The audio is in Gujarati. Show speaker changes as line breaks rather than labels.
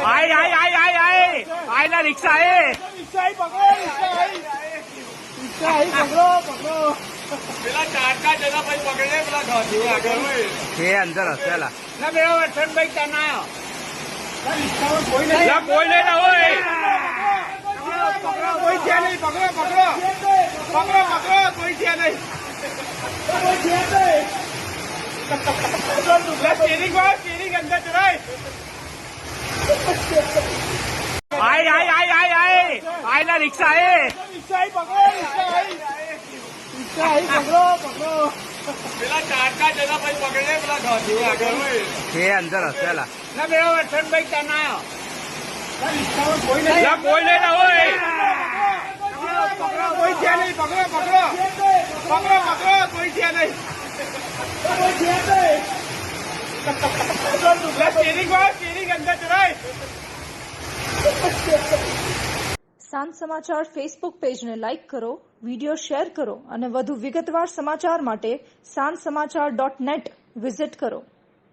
आई आई आई आई आई आई ना रिक्शा है
પકડો
પેલા ચારકા જણા ભાઈ પકડે પેલા ઘર આગળ છે અંદર હસેલા ના બે વઠનભાઈ તના કોઈ નહીં ના હોય
કોઈ છે નહીં પકડો કોઈ છે નહીં સ્ટીરિંગ અંદર ચડાય
आई आई आई आई आई आई ना रिक्शा है
પકડો
પેલા ચારકા જણા ભાઈ પકડે પેલા ઘર આગળ છે અંદર હસેલા ના બે વઠનભાઈ તના કોઈ નહીં ના હોય
કોઈ છે નહીં પકડો કોઈ છે નહીં સ્ટીરિંગ અંદર ચડાય
સાંજ સમાચાર ફેસબુક પેજને લાઇક કરો, વિડીયો શેર કરો અને વધુ વિગતવાર સમાચાર માટે sanssamachar.net વિઝિટ કરો.